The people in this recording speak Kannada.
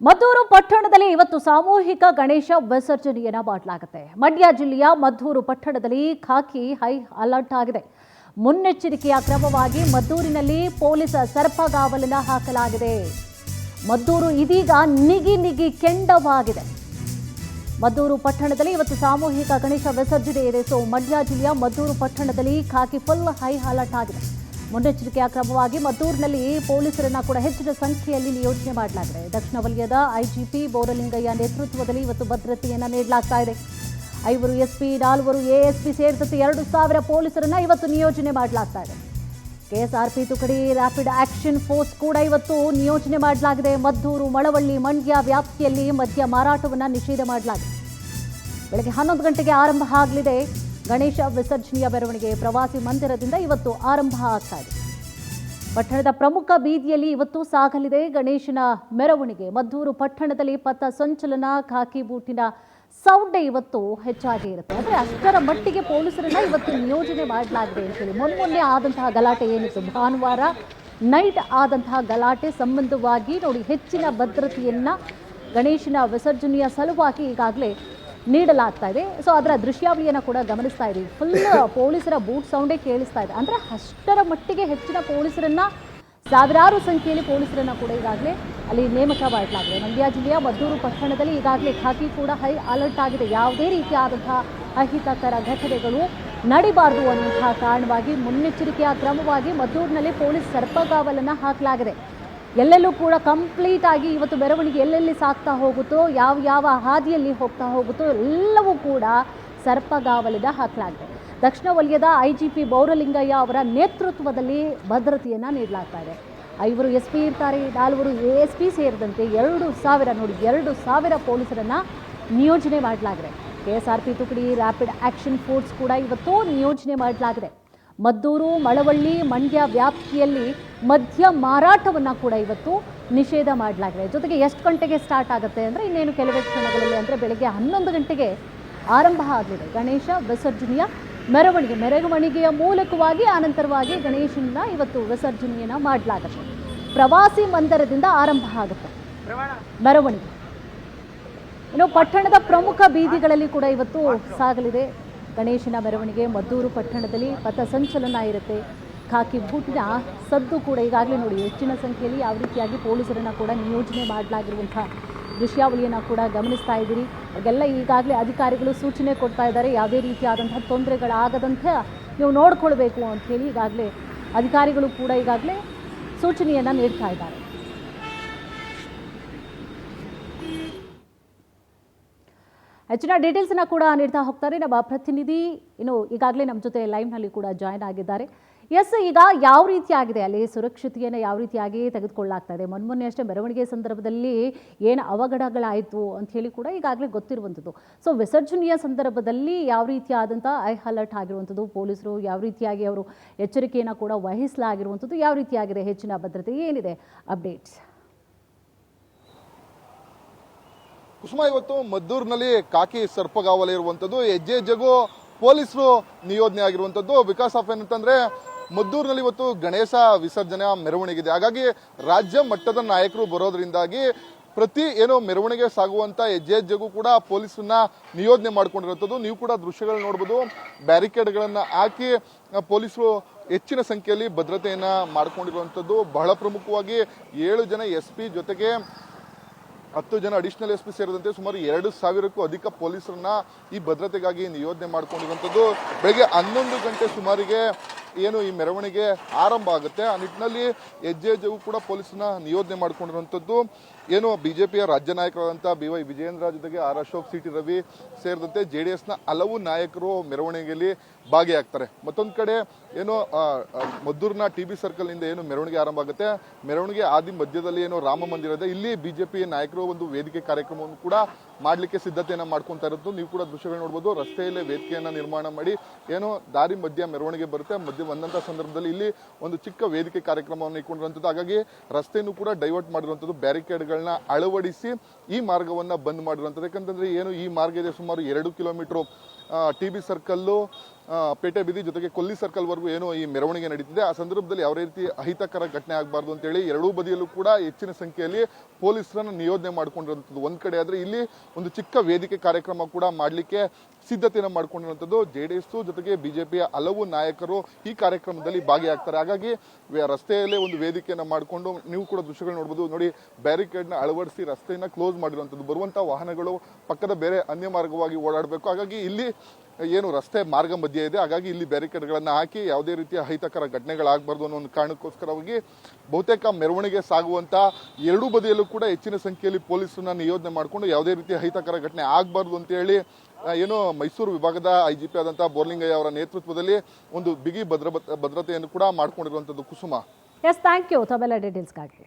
ಮದ್ದೂರು ಪಟ್ಟಣದಲ್ಲಿ ಇವತ್ತು ಸಾಮೂಹಿಕ ಗಣೇಶ ವಿಸರ್ಜನೆಯನ್ನ ಮಾಡಲಾಗುತ್ತೆ. ಮಂಡ್ಯ ಜಿಲ್ಲೆಯ ಮದ್ದೂರು ಪಟ್ಟಣದಲ್ಲಿ ಖಾಕಿ ಹೈ ಅಲರ್ಟ್ ಆಗಿದೆ. ಮುನ್ನೆಚ್ಚರಿಕೆಯ ಕ್ರಮವಾಗಿ ಮದ್ದೂರಿನಲ್ಲಿ ಪೊಲೀಸ್ ಸರ್ಪಗಾವಲನ್ನ ಹಾಕಲಾಗಿದೆ. ಮದ್ದೂರು ಇದೀಗ ನಿಗಿ ಕೆಂಡವಾಗಿದೆ. ಮದ್ದೂರು ಪಟ್ಟಣದಲ್ಲಿ ಇವತ್ತು ಸಾಮೂಹಿಕ ಗಣೇಶ ವಿಸರ್ಜನೆ ಇದೆ. ಮಂಡ್ಯ ಜಿಲ್ಲೆಯ ಮದ್ದೂರು ಪಟ್ಟಣದಲ್ಲಿ ಖಾಕಿ ಫುಲ್ ಹೈ ಅಲರ್ಟ್ ಆಗಿದೆ. ಮುನ್ನೆಚ್ಚರಿಕೆಯ ಕ್ರಮವಾಗಿ ಮದ್ದೂರಿನಲ್ಲಿ ಪೊಲೀಸರನ್ನ ಕೂಡ ಹೆಚ್ಚಿನ ಸಂಖ್ಯೆಯಲ್ಲಿ ನಿಯೋಜನೆ ಮಾಡಲಾಗಿದೆ. ದಕ್ಷಿಣ ವಲಯದ ಐಜಿಪಿ ಬೋರಲಿಂಗಯ್ಯ ನೇತೃತ್ವದಲ್ಲಿ ಇವತ್ತು ಭದ್ರತೆಯನ್ನ ನೀಡಲಾಗ್ತಾ ಇದೆ. 5 ಎಸ್ಪಿ 4 ಎಎಸ್ಪಿ ಸೇರಿದಂತೆ 2,000 ಪೊಲೀಸರನ್ನ ಇವತ್ತು ನಿಯೋಜನೆ ಮಾಡಲಾಗ್ತಾ ಇದೆ. ಕೆಎಸ್ಆರ್ಪಿ ತುಕಡಿ ರ್ಯಾಪಿಡ್ ಆಕ್ಷನ್ ಫೋರ್ಸ್ ಕೂಡ ಇವತ್ತು ನಿಯೋಜನೆ ಮಾಡಲಾಗಿದೆ. ಮದ್ದೂರು, ಮಳವಳ್ಳಿ, ಮಂಡ್ಯ ವ್ಯಾಪ್ತಿಯಲ್ಲಿ ಮದ್ಯ ಮಾರಾಟವನ್ನು ನಿಷೇಧ ಮಾಡಲಾಗಿದೆ. ಬೆಳಗ್ಗೆ 11 ಗಂಟೆಗೆ ಆರಂಭ ಆಗಲಿದೆ ಗಣೇಶ ವಿಸರ್ಜನೆಯ ಮೆರವಣಿಗೆ. ಪ್ರವಾಸಿ ಮಂದಿರದಿಂದ ಇವತ್ತು ಆರಂಭ ಆಗ್ತಾ ಇದೆ. ಪಟ್ಟಣದ ಪ್ರಮುಖ ಬೀದಿಯಲ್ಲಿ ಇವತ್ತು ಸಾಗಲಿದೆ ಗಣೇಶನ ಮೆರವಣಿಗೆ. ಮದ್ದೂರು ಪಟ್ಟಣದಲ್ಲಿ ಪಥ ಸಂಚಲನ, ಖಾಕಿ ಬೂಟಿನ ಸೌಂಡ್ ಇವತ್ತು ಹೆಚ್ಚಾಗಿ ಇರುತ್ತೆ. ಅಂದರೆ ಅಷ್ಟರ ಮಟ್ಟಿಗೆ ಪೊಲೀಸರನ್ನ ಇವತ್ತು ನಿಯೋಜನೆ ಮಾಡಲಾಗಿದೆ ಅಂತೇಳಿ ಮೊನ್ನೆ ಆದಂತಹ ಗಲಾಟೆ ಏನಿತ್ತು, ಭಾನುವಾರ ನೈಟ್ ಆದಂತಹ ಗಲಾಟೆ ಸಂಬಂಧವಾಗಿ ನೋಡಿ ಹೆಚ್ಚಿನ ಭದ್ರತೆಯನ್ನ ಗಣೇಶನ ವಿಸರ್ಜನೆಯ ಸಲುವಾಗಿ ಈಗಾಗಲೇ ನೀಡಲಾಗ್ತಾ ಇದೆ. ಅದರ ದೃಶ್ಯಾವಳಿಯನ್ನು ಕೂಡ ಗಮನಿಸ್ತಾ ಇದ್ದೀವಿ. ಫುಲ್ ಪೊಲೀಸರ ಬೂಟ್ ಸೌಂಡೇ ಕೇಳಿಸ್ತಾ ಇದೆ. ಅಂದರೆ ಅಷ್ಟರ ಮಟ್ಟಿಗೆ ಹೆಚ್ಚಿನ ಪೊಲೀಸರನ್ನ, ಸಾವಿರಾರು ಸಂಖ್ಯೆಯಲ್ಲಿ ಪೊಲೀಸರನ್ನ ಕೂಡ ಈಗಾಗಲೇ ಅಲ್ಲಿ ನೇಮಕ ಮಾಡಲಾಗಿದೆ. ಮಂಡ್ಯ ಜಿಲ್ಲೆಯ ಮದ್ದೂರು ಪಟ್ಟಣದಲ್ಲಿ ಈಗಾಗಲೇ ಖಾಕಿ ಕೂಡ ಹೈ ಅಲರ್ಟ್ ಆಗಿದೆ. ಯಾವುದೇ ರೀತಿಯಾದಂತಹ ಅಹಿತಕರ ಘಟನೆಗಳು ನಡಿಬಾರದು ಅನ್ನುವಂತಹ ಕಾರಣವಾಗಿ ಮುನ್ನೆಚ್ಚರಿಕೆಯ ಕ್ರಮವಾಗಿ ಮದ್ದೂರಿನಲ್ಲಿ ಪೊಲೀಸ್ ಸರ್ಪಗಾವಲನ್ನು ಹಾಕಲಾಗಿದೆ. ಎಲ್ಲೆಲ್ಲೂ ಕೂಡ ಕಂಪ್ಲೀಟ್ ಆಗಿ ಇವತ್ತು ಮೆರವಣಿಗೆ ಎಲ್ಲೆಲ್ಲಿ ಸಾಗ್ತಾ ಹೋಗುತ್ತೋ, ಯಾವ ಹಾದಿಯಲ್ಲಿ ಹೋಗ್ತಾ ಹೋಗುತ್ತೋ ಎಲ್ಲವೂ ಕೂಡ ಸರ್ಪಗಾವಲಿನ ಹಾಕಲಾಗಿದೆ. ದಕ್ಷಿಣ ವಲಯದ ಐಜಿಪಿ ಬೋರಲಿಂಗಯ್ಯ ಅವರ ನೇತೃತ್ವದಲ್ಲಿ ಭದ್ರತೆಯನ್ನು ನೀಡಲಾಗ್ತಾ ಇದೆ. 5 ಎಸ್ಪಿ ಇರ್ತಾರೆ, 4 ಎಎಸ್ಪಿ ಸೇರಿದಂತೆ 2,000 ಪೊಲೀಸರನ್ನ ನಿಯೋಜನೆ ಮಾಡಲಾಗಿದೆ. ಕೆಎಸ್ಆರ್ಪಿ ತುಕಡಿ ರ್ಯಾಪಿಡ್ ಆಕ್ಷನ್ ಫೋರ್ಸ್ ಕೂಡ ಇವತ್ತು ನಿಯೋಜನೆ ಮಾಡಲಾಗಿದೆ. ಮದ್ದೂರು, ಮಳವಳ್ಳಿ, ಮಂಡ್ಯ ವ್ಯಾಪ್ತಿಯಲ್ಲಿ ಮದ್ಯ ಮಾರಾಟವನ್ನು ಕೂಡ ಇವತ್ತು ನಿಷೇಧ ಮಾಡಲಾಗಿದೆ. ಜೊತೆಗೆ ಎಷ್ಟು ಗಂಟೆಗೆ ಸ್ಟಾರ್ಟ್ ಆಗುತ್ತೆ ಅಂದರೆ ಇನ್ನೇನು ಕೆಲವೇ ಕ್ಷಣಗಳಲ್ಲಿ, ಅಂದರೆ ಬೆಳಗ್ಗೆ 11 ಗಂಟೆಗೆ ಆರಂಭ ಆಗಲಿದೆ ಗಣೇಶ ವಿಸರ್ಜನೆಯ ಮೆರವಣಿಗೆಯ ಮೂಲಕವಾಗಿ ಆನಂತರವಾಗಿ ಗಣೇಶನ ಇವತ್ತು ವಿಸರ್ಜನೆಯನ್ನು ಮಾಡಲಾಗುತ್ತೆ. ಪ್ರವಾಸಿ ಮಂದಿರದಿಂದ ಆರಂಭ ಆಗುತ್ತೆ ಮೆರವಣಿಗೆ. ಇನ್ನು ಪಟ್ಟಣದ ಪ್ರಮುಖ ಬೀದಿಗಳಲ್ಲಿ ಕೂಡ ಇವತ್ತು ಸಾಗಲಿದೆ ಗಣೇಶನ ಮೆರವಣಿಗೆ. ಮದ್ದೂರು ಪಟ್ಟಣದಲ್ಲಿ ಪಥ ಸಂಚಲನ ಇರುತ್ತೆ. ಖಾಕಿ ಬೂಟಿನ ಸದ್ದು ಕೂಡ ಈಗಾಗಲೇ ನೋಡಿ ಹೆಚ್ಚಿನ ಸಂಖ್ಯೆಯಲ್ಲಿ ಯಾವ ರೀತಿಯಾಗಿ ಪೊಲೀಸರನ್ನು ಕೂಡ ನಿಯೋಜನೆ ಮಾಡಲಾಗಿರುವಂಥ ದೃಶ್ಯಾವಳಿಯನ್ನು ಕೂಡ ಗಮನಿಸ್ತಾ ಇದ್ದೀರಿ. ಹಾಗೆಲ್ಲ ಈಗಾಗಲೇ ಅಧಿಕಾರಿಗಳು ಸೂಚನೆ ಕೊಡ್ತಾ ಇದ್ದಾರೆ. ಯಾವುದೇ ರೀತಿಯಾದಂಥ ತೊಂದರೆಗಳಾಗದಂತೆ ನೀವು ನೋಡ್ಕೊಳ್ಬೇಕು ಅಂಥೇಳಿ ಈಗಾಗಲೇ ಅಧಿಕಾರಿಗಳು ಕೂಡ ಈಗಾಗಲೇ ಸೂಚನೆಯನ್ನು ನೀಡ್ತಾ ಇದ್ದಾರೆ. ಹೆಚ್ಚಿನ ಡೀಟೇಲ್ಸನ್ನ ಕೂಡ ನೀಡ್ತಾ ಹೋಗ್ತಾರೆ ನಮ್ಮ ಪ್ರತಿನಿಧಿ. ಈಗಾಗಲೇ ನಮ್ಮ ಜೊತೆ ಲೈವ್ನಲ್ಲಿ ಕೂಡ ಜಾಯ್ನ್ ಆಗಿದ್ದಾರೆ. ಈಗ ಯಾವ ರೀತಿಯಾಗಿದೆ ಅಲ್ಲಿ ಸುರಕ್ಷತೆಯನ್ನು ಯಾವ ರೀತಿಯಾಗಿ ತೆಗೆದುಕೊಳ್ಳಲಾಗ್ತಾ ಇದೆ? ಮೊನ್ನೆ ಅಷ್ಟೇ ಮೆರವಣಿಗೆ ಸಂದರ್ಭದಲ್ಲಿ ಏನು ಅವಘಡಗಳಾಯಿತು ಅಂತ ಹೇಳಿ ಕೂಡ ಈಗಾಗಲೇ ಗೊತ್ತಿರುವಂಥದ್ದು. ವಿಸರ್ಜನೆಯ ಸಂದರ್ಭದಲ್ಲಿ ಯಾವ ರೀತಿಯಾದಂಥ ಐ ಅಲರ್ಟ್ ಆಗಿರುವಂಥದ್ದು, ಪೊಲೀಸರು ಯಾವ ರೀತಿಯಾಗಿ ಅವರು ಎಚ್ಚರಿಕೆಯನ್ನು ಕೂಡ ವಹಿಸಲಾಗಿರುವಂಥದ್ದು, ಯಾವ ರೀತಿಯಾಗಿದೆ ಹೆಚ್ಚಿನ ಭದ್ರತೆ, ಏನಿದೆ ಅಪ್ಡೇಟ್ಸ್? ಕುಸುಮ, ಇವತ್ತು ಮದ್ದೂರಿನಲ್ಲಿ ಖಾಕಿ ಸರ್ಪಗಾವಲು ಇರುವಂಥದ್ದು, ಹೆಜ್ಜೆಗೂ ಪೊಲೀಸರು ನಿಯೋಜನೆ ಆಗಿರುವಂಥದ್ದು. ಬಿಕಾಸ್ ಆಫ್ ಏನಂತಂದ್ರೆ ಮದ್ದೂರಿನಲ್ಲಿ ಇವತ್ತು ಗಣೇಶ ವಿಸರ್ಜನೆ ಮೆರವಣಿಗೆ ಇದೆ. ಹಾಗಾಗಿ ರಾಜ್ಯ ಮಟ್ಟದ ನಾಯಕರು ಬರೋದ್ರಿಂದಾಗಿ ಪ್ರತಿ ಮೆರವಣಿಗೆ ಸಾಗುವಂತ ಹೆಜ್ಜೆಗೂ ಕೂಡ ಪೊಲೀಸರನ್ನ ನಿಯೋಜನೆ ಮಾಡ್ಕೊಂಡಿರುವಂಥದ್ದು. ನೀವು ಕೂಡ ದೃಶ್ಯಗಳು ನೋಡಬಹುದು. ಬ್ಯಾರಿಕೇಡ್ಗಳನ್ನ ಹಾಕಿ ಪೊಲೀಸರು ಹೆಚ್ಚಿನ ಸಂಖ್ಯೆಯಲ್ಲಿ ಭದ್ರತೆಯನ್ನ ಮಾಡ್ಕೊಂಡಿರುವಂಥದ್ದು. ಬಹಳ ಪ್ರಮುಖವಾಗಿ 7 ಜನ ಎಸ್ಪಿ ಜೊತೆಗೆ 10 ಜನ ಅಡಿಷನಲ್ ಎಸ್ಪಿ ಸೇರಿದಂತೆ ಸುಮಾರು 2,000ಕ್ಕೂ ಅಧಿಕ ಪೊಲೀಸರನ್ನ ಈ ಭದ್ರತೆಗಾಗಿ ನಿಯೋಜನೆ ಮಾಡ್ಕೊಂಡಿರುವಂಥದ್ದು. ಬೆಳಗ್ಗೆ 11 ಗಂಟೆ ಸುಮಾರಿಗೆ ಈ ಮೆರವಣಿಗೆ ಆರಂಭ ಆಗುತ್ತೆ. ಆ ನಿಟ್ಟಿನಲ್ಲಿ ಹೆಜ್ಜೆಗೂ ಕೂಡ ಪೊಲೀಸರನ್ನ ನಿಯೋಜನೆ ಮಾಡ್ಕೊಂಡಿರುವಂಥದ್ದು. ಬಿಜೆಪಿಯ ರಾಜ್ಯ ನಾಯಕರಾದಂತಹ BY ವಿಜಯೇಂದ್ರ ಜೊತೆಗೆ ಆರ್ ಅಶೋಕ್, CT ರವಿ ಸೇರಿದಂತೆ JDSನ ಹಲವು ನಾಯಕರು ಮೆರವಣಿಗೆಯಲ್ಲಿ ಭಾಗಿಯಾಗ್ತಾರೆ. ಮತ್ತೊಂದು ಕಡೆ ಮದ್ದೂರಿನ TB ಸರ್ಕಲ್ ನಿಂದ ಮೆರವಣಿಗೆ ಆರಂಭ ಆಗುತ್ತೆ. ಮೆರವಣಿಗೆ ಆದಿ ಮಧ್ಯದಲ್ಲಿ ರಾಮ ಮಂದಿರ ಇದೆ. ಇಲ್ಲಿ ಬಿಜೆಪಿ ನಾಯಕರು ಒಂದು ವೇದಿಕೆ ಕಾರ್ಯಕ್ರಮವನ್ನು ಕೂಡ ಮಾಡ್ಲಿಕ್ಕೆ ಸಿದ್ಧತೆಯನ್ನ ಮಾಡ್ಕೊಂತಾ ಇರೋದು ನೀವು ಕೂಡ ದೃಶ್ಯಗಳು ನೋಡಬಹುದು. ರಸ್ತೆಯಲ್ಲೇ ವೇದಿಕೆಯನ್ನ ನಿರ್ಮಾಣ ಮಾಡಿ ದಾರಿ ಮಧ್ಯ ಮೆರವಣಿಗೆ ಬರುತ್ತೆ. ಮಧ್ಯ ಬಂದಂತ ಸಂದರ್ಭದಲ್ಲಿ ಇಲ್ಲಿ ಒಂದು ಚಿಕ್ಕ ವೇದಿಕೆ ಕಾರ್ಯಕ್ರಮವನ್ನು ಇಟ್ಕೊಂಡಿರುವಂತದ್ದು. ಹಾಗಾಗಿ ರಸ್ತೆಯನ್ನು ಕೂಡ ಡೈವರ್ಟ್ ಮಾಡಿರುವಂತದ್ದು, ಬ್ಯಾರಿಕೇಡ್ಗಳನ್ನ ಅಳವಡಿಸಿ ಈ ಮಾರ್ಗವನ್ನ ಬಂದ್ ಮಾಡಿರುವಂತದ್ದು. ಯಾಕಂತಂದ್ರೆ ಈ ಮಾರ್ಗ ಇದೆ ಸುಮಾರು 2 ಕಿಲೋಮೀಟರ್ TB ಸರ್ಕಲ್ಲು, ಪೇಟೆ ಬೀದಿ ಜೊತೆಗೆ ಕೊಲ್ಲಿ ಸರ್ಕಲ್ ವರೆಗೂ ಈ ಮೆರವಣಿಗೆ ನಡೀತಿದೆ. ಆ ಸಂದರ್ಭದಲ್ಲಿ ಯಾವ ರೀತಿ ಅಹಿತಕರ ಘಟನೆ ಆಗಬಾರ್ದು ಅಂತ ಹೇಳಿ ಎರಡೂ ಬದಿಯಲ್ಲೂ ಕೂಡ ಹೆಚ್ಚಿನ ಸಂಖ್ಯೆಯಲ್ಲಿ ಪೊಲೀಸರನ್ನು ನಿಯೋಜನೆ ಮಾಡ್ಕೊಂಡಿರುವಂಥದ್ದು ಒಂದ್ ಕಡೆ ಆದ್ರೆ, ಇಲ್ಲಿ ಒಂದು ಚಿಕ್ಕ ವೇದಿಕೆ ಕಾರ್ಯಕ್ರಮ ಕೂಡ ಮಾಡಲಿಕ್ಕೆ ಸಿದ್ಧತೆಯನ್ನು ಮಾಡ್ಕೊಂಡಿರುವಂಥದ್ದು JDS ಜೊತೆಗೆ ಬಿಜೆಪಿಯ ಹಲವು ನಾಯಕರು ಈ ಕಾರ್ಯಕ್ರಮದಲ್ಲಿ ಭಾಗಿಯಾಗ್ತಾರೆ. ಹಾಗಾಗಿ ರಸ್ತೆಯಲ್ಲೇ ಒಂದು ವೇದಿಕೆಯನ್ನು ಮಾಡಿಕೊಂಡು ನೀವು ಕೂಡ ದೃಶ್ಯಗಳು ನೋಡ್ಬೋದು. ನೋಡಿ, ಬ್ಯಾರಿಕೇಡ್ನ ಅಳವಡಿಸಿ ರಸ್ತೆಯನ್ನ ಕ್ಲೋಸ್ ಮಾಡಿರುವಂಥದ್ದು. ಬರುವಂತಹ ವಾಹನಗಳು ಪಕ್ಕದ ಬೇರೆ ಅನ್ಯ ಮಾರ್ಗವಾಗಿ ಓಡಾಡಬೇಕು. ಹಾಗಾಗಿ ಇಲ್ಲಿ ಏನು ರಸ್ತೆ ಮಾರ್ಗ ಮಧ್ಯೆ ಇದೆ, ಹಾಗಾಗಿ ಇಲ್ಲಿ ಬ್ಯಾರಿಕೇಡ್ಗಳನ್ನು ಹಾಕಿ ಯಾವುದೇ ರೀತಿಯ ಅಹಿತಕರ ಘಟನೆಗಳಾಗಬಾರ್ದು ಅನ್ನೋ ಒಂದು ಕಾರಣಕ್ಕೋಸ್ಕರವಾಗಿ ಬಹುತೇಕ ಮೆರವಣಿಗೆ ಸಾಗುವಂತ ಎರಡೂ ಬದಿಯಲ್ಲೂ ಕೂಡ ಹೆಚ್ಚಿನ ಸಂಖ್ಯೆಯಲ್ಲಿ ಪೊಲೀಸರನ್ನ ನಿಯೋಜನೆ ಮಾಡಿಕೊಂಡು ಯಾವುದೇ ರೀತಿಯ ಅಹಿತಕರ ಘಟನೆ ಆಗಬಾರ್ದು ಅಂತ ಹೇಳಿ ಏನು ಮೈಸೂರು ವಿಭಾಗದ IGP ಆದಂತಹ ಬೋರ್ಲಿಂಗಯ್ಯ ಅವರ ನೇತೃತ್ವದಲ್ಲಿ ಒಂದು ಬಿಗಿ ಭದ್ರತೆಯನ್ನು ಕೂಡ ಮಾಡ್ಕೊಂಡಿರುವಂತದ್ದು. ಕುಸುಮ, ಎಸ್, ಥ್ಯಾಂಕ್ ಯು ತಮ್ಮೆಲ್ಲ ಡೀಟೇಲ್ಸ್ಗಾಗಿ.